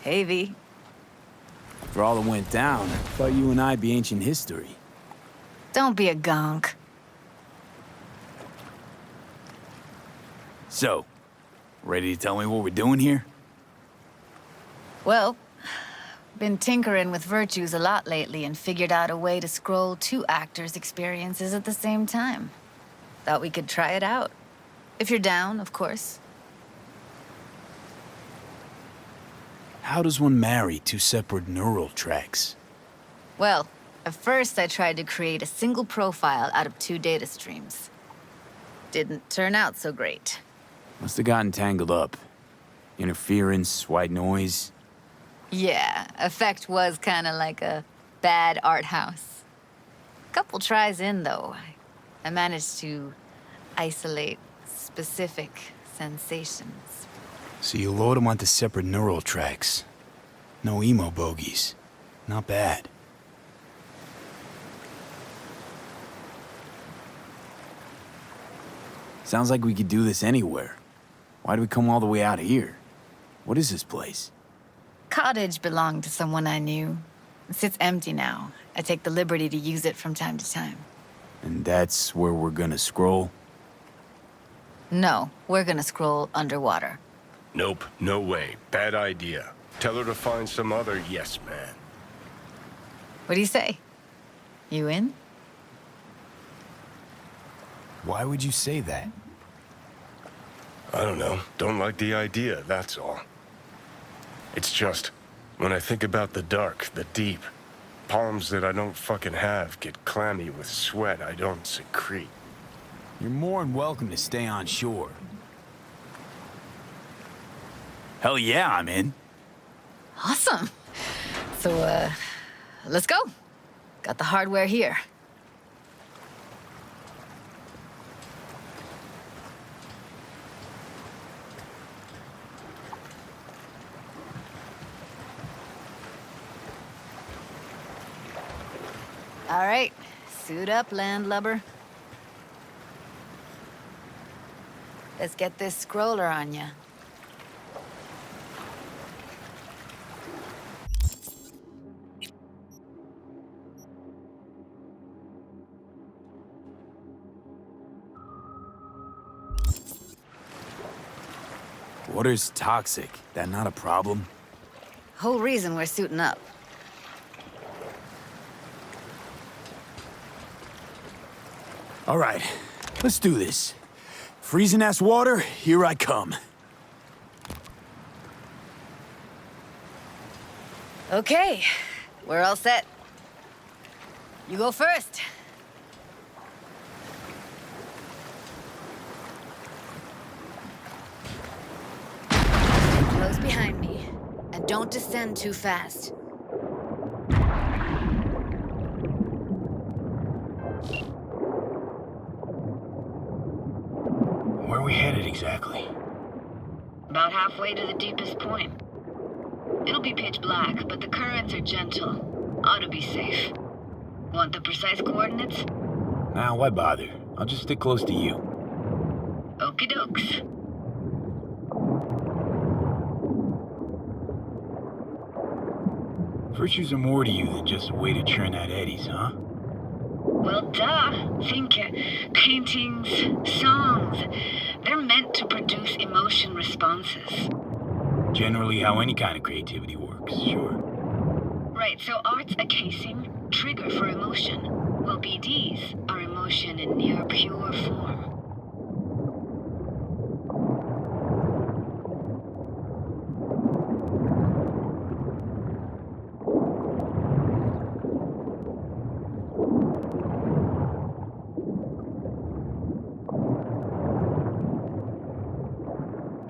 Hey, V. For all that went down, I thought you and I'd be ancient history. Don't be a gonk. So, ready to tell me what we're doing here? Well, been tinkering with virtues a lot lately and figured out a way to scroll two actors' experiences at the same time. Thought we could try it out. If you're down, of course. How does one marry two separate neural tracks? Well, at first I tried to create a single profile out of two data streams. Didn't turn out so great. Must have gotten tangled up. Interference, white noise. Yeah, effect was kind of like a bad art house. Couple tries in, though, I managed to isolate specific sensations. So you load them onto separate neural tracks. No emo bogies. Not bad. Sounds like we could do this anywhere. Why do we come all the way out here? What is this place? Cottage belonged to someone I knew. It sits empty now. I take the liberty to use it from time to time. And that's where we're gonna scroll? No, we're gonna scroll underwater. Nope, no way. Bad idea. Tell her to find some other yes man. What do you say? You in? Why would you say that? I don't know. Don't like the idea, that's all. It's just, when I think about the dark, the deep, palms that I don't fucking have get clammy with sweat I don't secrete. You're more than welcome to stay on shore. Hell yeah, I'm in. Awesome. So, let's go. Got the hardware here. All right, suit up, landlubber. Let's get this scroller on ya. Water's toxic. That not a problem? Whole reason we're suiting up. All right, let's do this. Freezing-ass water, here I come. Okay, we're all set. You go first. Close behind me, and don't descend too fast. Where are we headed exactly? About halfway to the deepest point. It'll be pitch black, but the currents are gentle. Ought to be safe. Want the precise coordinates? Nah, why bother? I'll just stick close to you. Okie dokes. Virtues are more to you than just a way to churn out eddies, huh? Well, duh. Think paintings, songs. They're meant to produce emotion responses. Generally how any kind of creativity works, sure. Right, so art's a casing, trigger for emotion. Well, BDs are emotion in near pure form.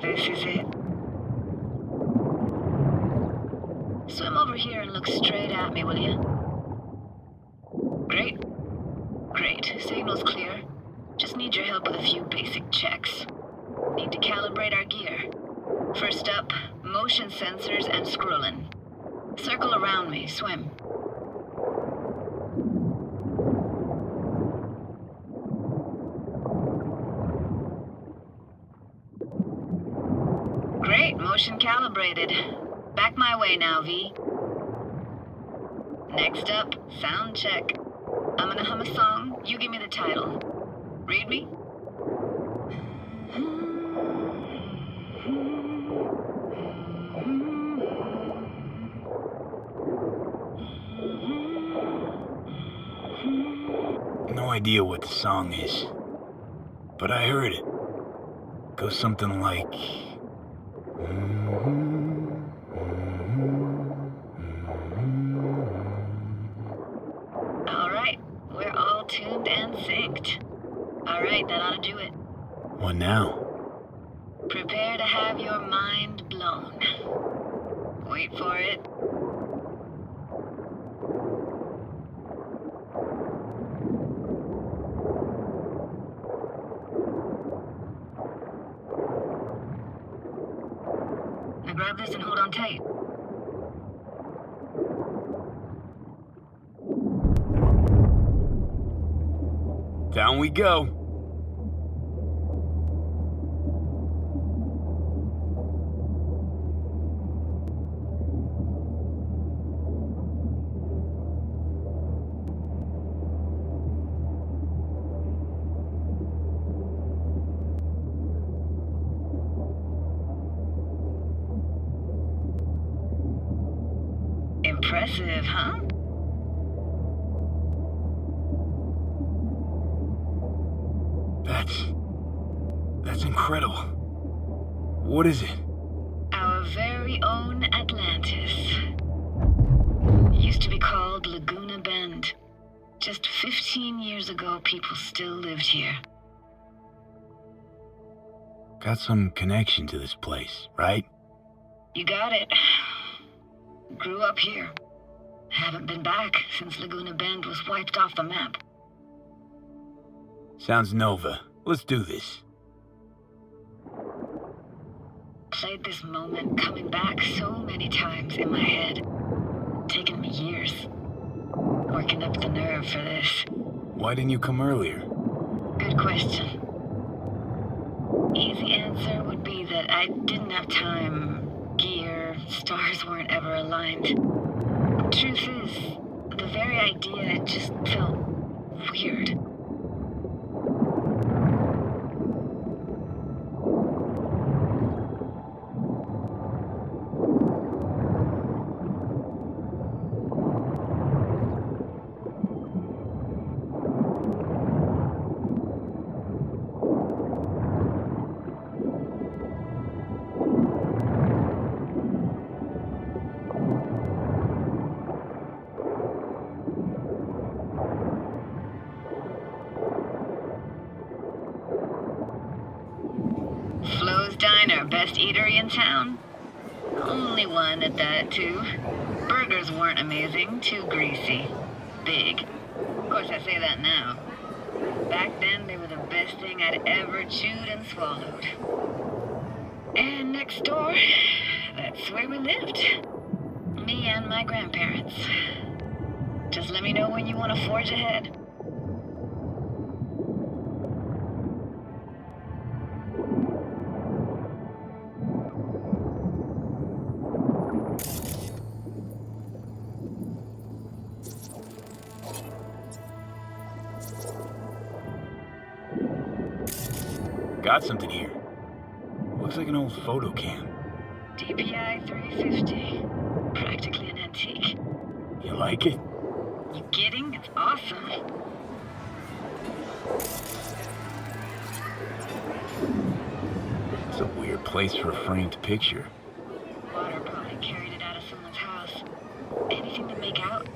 This is it. Swim over here and look straight at me, will you? Great. Great. Signal's clear. Just need your help with a few basic checks. Need to calibrate our gear. First up, motion sensors and scrolling. Circle around me, swim. calibrated. Back my way now, V. Next up, sound check. I'm gonna hum a song. You give me the title. Read me? No idea what the song is, but I heard it. Goes something like... All right, we're all tuned and synced. All right, that ought to do it. What now? Prepare to have your mind blown. Wait for it. Now grab this and hold on tight. Down we go. Impressive, huh? That's incredible. What is it? Our very own Atlantis. Used to be called Laguna Bend. Just 15 years ago, people still lived here. Got some connection to this place, right? You got it. Grew up here. Haven't been back since Laguna Bend was wiped off the map. Sounds Nova. Let's do this. Played this moment coming back so many times in my head. Taken me years. Working up the nerve for this. Why didn't you come earlier? Good question. Easy answer would be that I didn't have time, gear, stars weren't ever aligned. Truth is, the very idea just felt weird. Flo's Diner, best eatery in town? Only one at that, too. Burgers weren't amazing, too greasy. Big. Of course, I say that now. Back then, they were the best thing I'd ever chewed and swallowed. And next door, that's where we lived. Me and my grandparents. Just let me know when you want to forge ahead. Got something here. Looks like an old photo cam. DPI 350. Practically an antique. You like it? You kidding? It's awesome. It's a weird place for a framed picture. Water probably carried it out of someone's house. Anything to make out?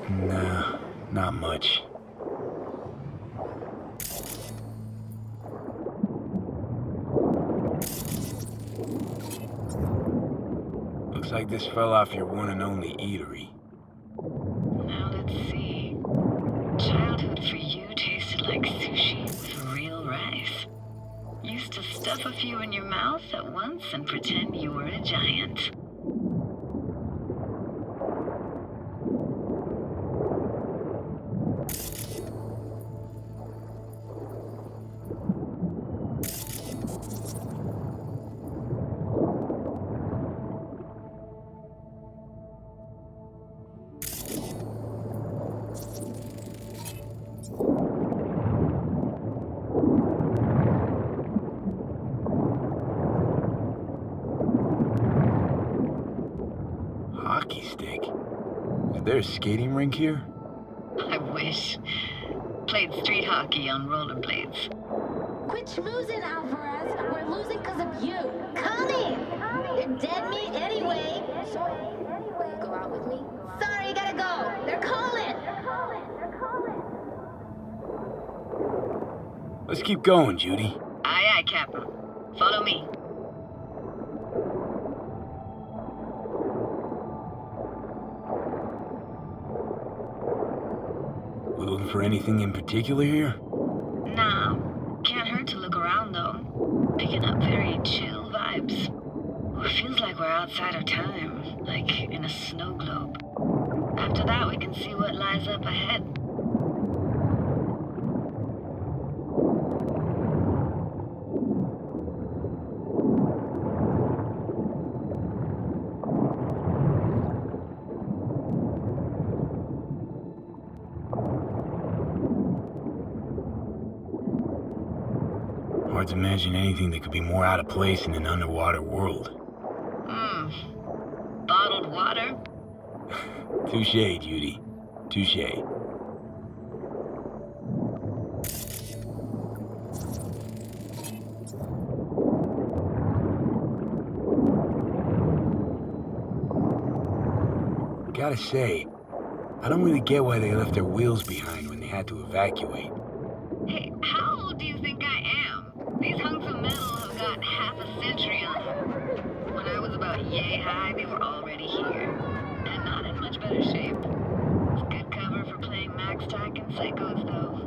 Nah, not much. Looks like this fell off your one and only eatery. Now let's see. Childhood for you tasted like sushi with real rice. Used to stuff a few in your mouth at once and pretend you were a giant. there a skating rink here? I wish. Played street hockey on rollerblades. Quit schmoozing, Alvarez. We're losing because of you. Come in. They're dead meat anyway. Will you go out with me? Sorry, gotta go. They're calling. Let's keep going, Judy. Aye, aye, Captain. Follow me. We looking for anything in particular here? Nah, can't hurt to look around though. Picking up very chill vibes. It feels like we're outside of time, like in a snow globe. After that, we can see what lies up ahead. Hard to imagine anything that could be more out of place in an underwater world. Bottled water? Touché, Judy. Touché. Gotta say, I don't really get why they left their wheels behind when they had to evacuate. Hey, how old do you think I am? These hunks of metal have got half a century on them. When I was about yay high, they were already here. And not in much better shape. It's good cover for playing Max Tack and Psychos, though.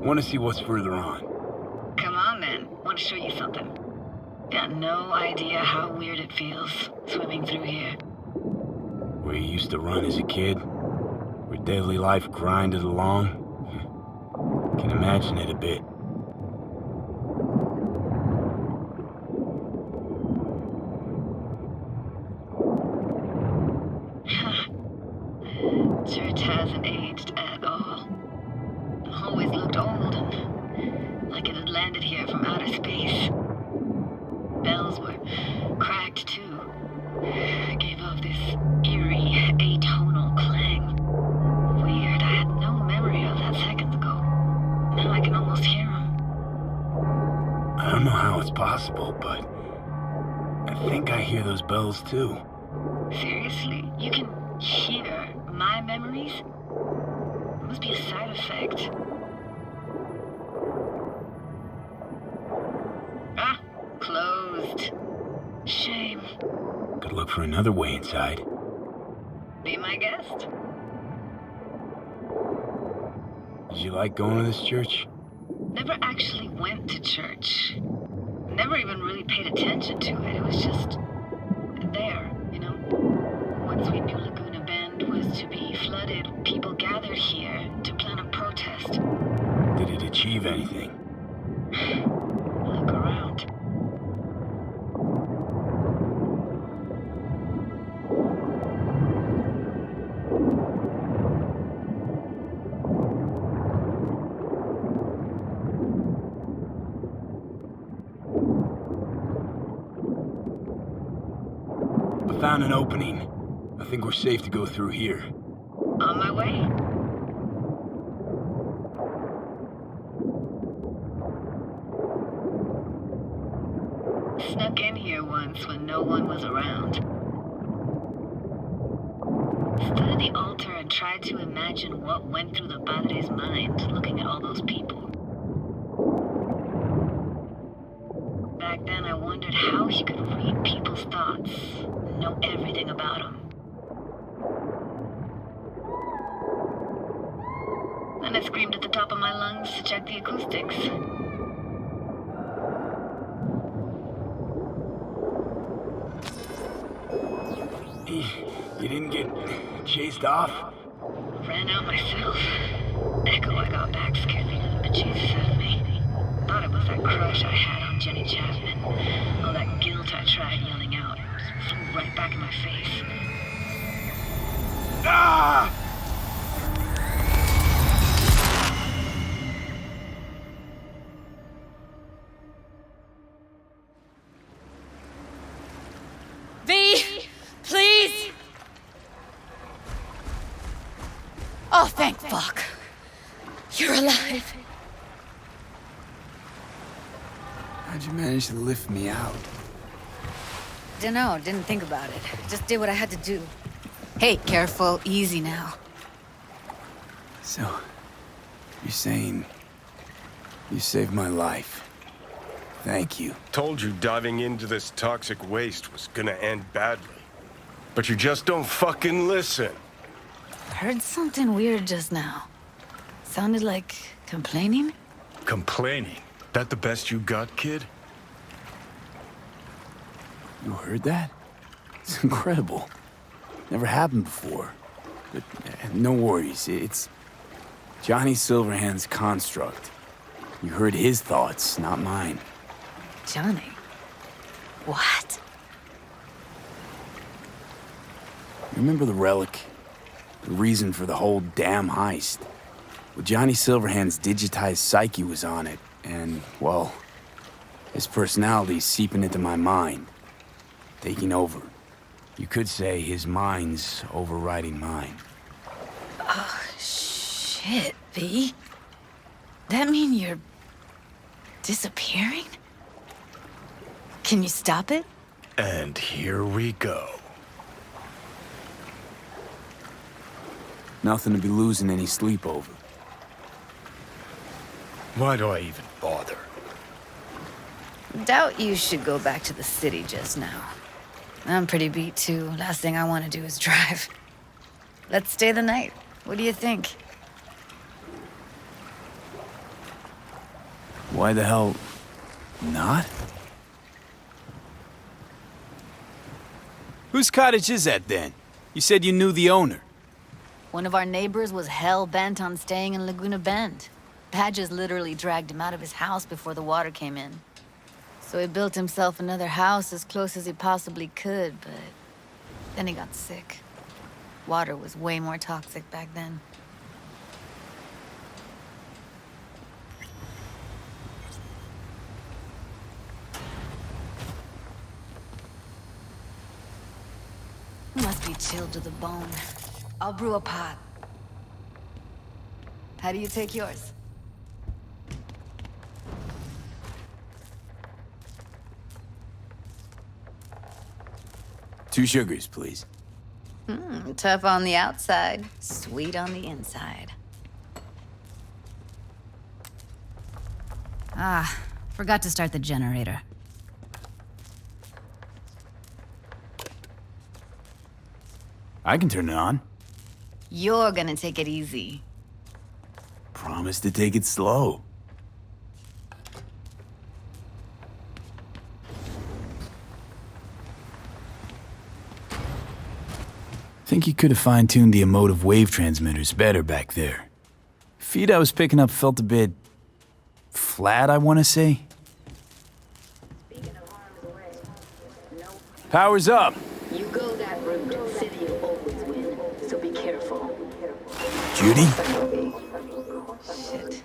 Want to see what's further on. Come on, then. Want to show you something. Got no idea how weird it feels, swimming through here. Where you used to run as a kid? Where daily life grinded along? Can imagine it a bit. Church hasn't aged at all. Always looked old and like it had landed here from outer space. Bells were cracked too. Gave off this eerie, atonal clang. Weird, I had no memory of that seconds ago. Now I can almost hear them. I don't know how it's possible, but I think I hear those bells too. Seriously? You can hear my memories? It must be a side effect. Ah, closed. Shame. Could look for another way inside. Be my guest. Did you like going to this church? Never actually went to church. Never even really paid attention to it. It was just there, you know? Once we knew Laguna Bend was to be flooded, people gathered here to plan a protest. Did it achieve anything? Look around. found an opening. I think we're safe to go through here. On my way. Snuck in here once when no one was around. Stood at the altar and tried to imagine what went through the Padre's mind looking at all those people. Back then I wondered how he could read people's thoughts, know everything about them. Then I screamed at the top of my lungs to check the acoustics. You didn't get chased off? Ran out myself. Echo I got back scared the living bejesus out of me. Thought it was that crush I had on Jenny Chapman. All that guilt I tried yelling out. Just flew right back in my face. Ah! V! Please! Oh, thank fuck. You're alive. How'd you manage to lift me out? Dunno, didn't think about it. Just did what I had to do. Hey, careful, easy now. So, you're saying you saved my life. Thank you. Told you diving into this toxic waste was gonna end badly. But you just don't fucking listen. Heard something weird just now. Sounded like complaining? Complaining? That the best you got, kid? You heard that? It's incredible. Never happened before. But no worries, it's Johnny Silverhand's construct. You heard his thoughts, not mine. Johnny? What? Remember the relic? The reason for the whole damn heist? Well, Johnny Silverhand's digitized psyche was on it, and, well, his personality's seeping into my mind. Taking over. You could say his mind's overriding mine. Oh, shit, V. That mean you're disappearing? Can you stop it? And here we go. Nothing to be losing any sleep over. Why do I even bother? Doubt you should go back to the city just now. I'm pretty beat too. Last thing I want to do is drive. Let's stay the night. What do you think? Why the hell not? Whose cottage is that then? You said you knew the owner. One of our neighbors was hell-bent on staying in Laguna Bend. Badges literally dragged him out of his house before the water came in. So he built himself another house as close as he possibly could, but then he got sick. Water was way more toxic back then. Must be chilled to the bone. I'll brew a pot. How do you take yours? Two sugars, please. Tough on the outside, sweet on the inside. Ah, forgot to start the generator. I can turn it on. You're gonna take it easy. Promise to take it slow. Think you could have fine-tuned the emotive wave transmitters better back there. Feed I was picking up felt a bit flat, I want to say. Power's up. You go that route, city will always win, so be careful. Judy? Shit.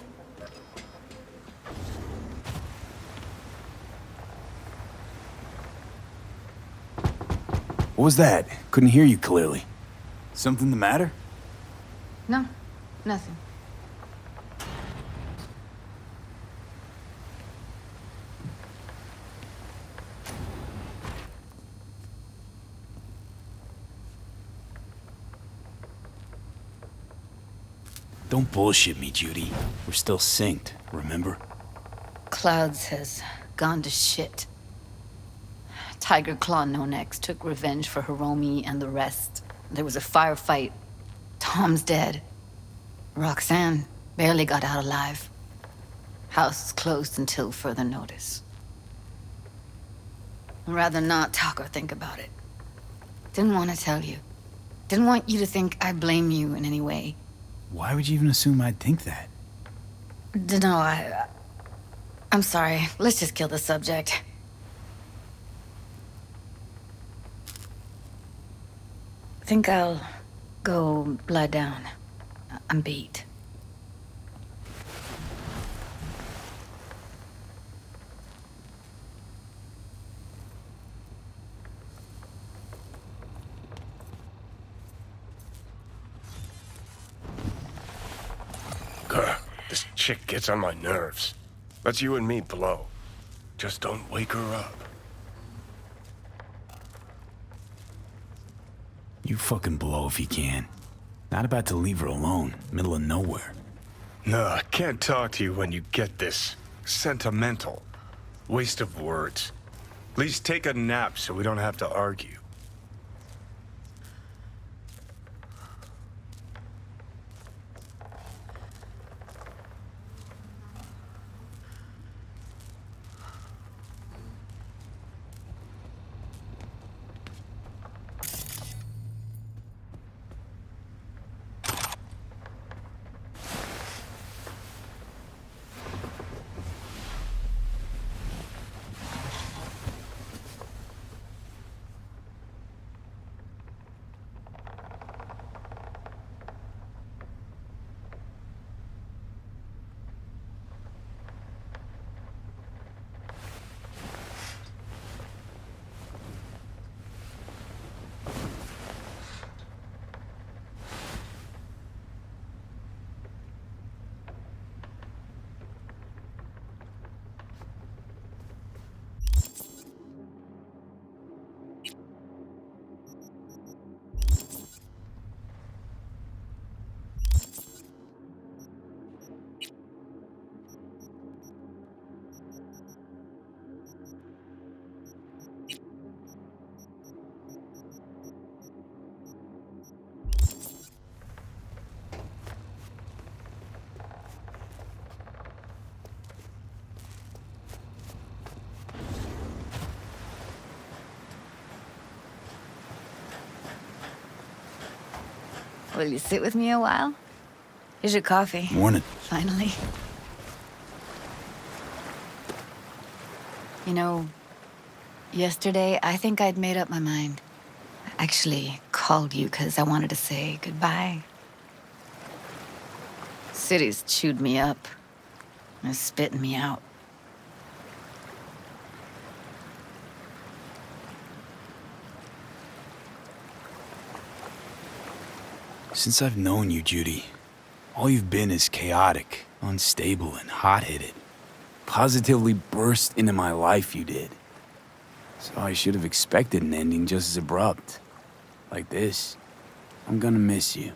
What was that? Couldn't hear you clearly. Something the matter? No, nothing. Don't bullshit me, Judy. We're still synced, remember? Clouds has gone to shit. Tiger Claw No Next took revenge for Hiromi and the rest. There was a firefight. Tom's dead. Roxanne barely got out alive. House is closed until further notice. I'd rather not talk or think about it. Didn't want to tell you. Didn't want you to think I blame you in any way. Why would you even assume I'd think that? Dunno, I'm sorry. Let's just kill the subject. Think I'll go lie down. I'm beat. Grr, this chick gets on my nerves. Let's you and me blow. Just don't wake her up. You fucking blow if you can. Not about to leave her alone, middle of nowhere. No, I can't talk to you when you get this sentimental. Waste of words. At least take a nap so we don't have to argue. Will you sit with me a while? Here's your coffee. Morning. Finally. You know, yesterday I think I'd made up my mind. I actually called you because I wanted to say goodbye. City's chewed me up. It's spitting me out. Since I've known you, Judy, all you've been is chaotic, unstable, and hot-headed. Positively burst into my life, you did. So I should have expected an ending just as abrupt. Like this. I'm gonna miss you.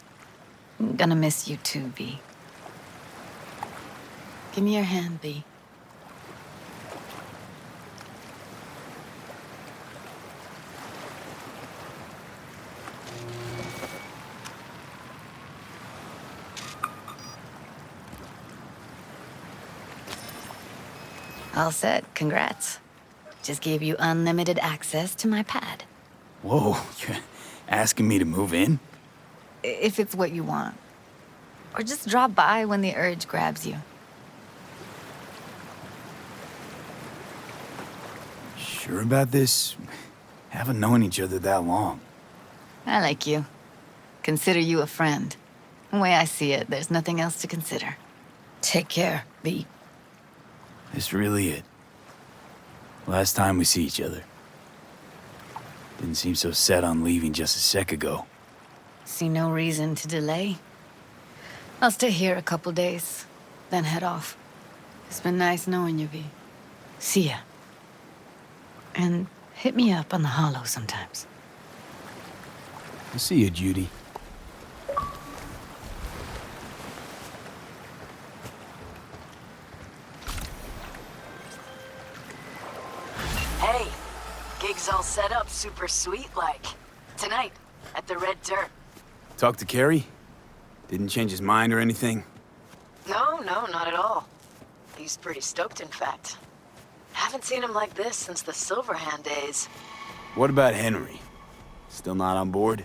I'm gonna miss you too, B. Give me your hand, B. All set. Congrats. Just gave you unlimited access to my pad. Whoa, you're asking me to move in? If it's what you want. Or just drop by when the urge grabs you. Sure about this? Haven't known each other that long. I like you. Consider you a friend. The way I see it, there's nothing else to consider. Take care, B. This really it. Last time we see each other. Didn't seem so set on leaving just a sec ago. See no reason to delay. I'll stay here a couple days, then head off. It's been nice knowing you, V. See ya. And hit me up on the holo sometimes. I'll see you, Judy. Hey, gig's all set up super sweet like. Tonight, at the Red Dirt. Talk to Kerry? Didn't change his mind or anything? No, not at all. He's pretty stoked, in fact. Haven't seen him like this since the Silverhand days. What about Henry? Still not on board?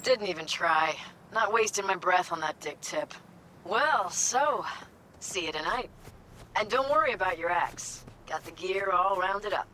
Didn't even try. Not wasting my breath on that dick tip. Well, so, see you tonight. And don't worry about your axe. Got the gear all rounded up.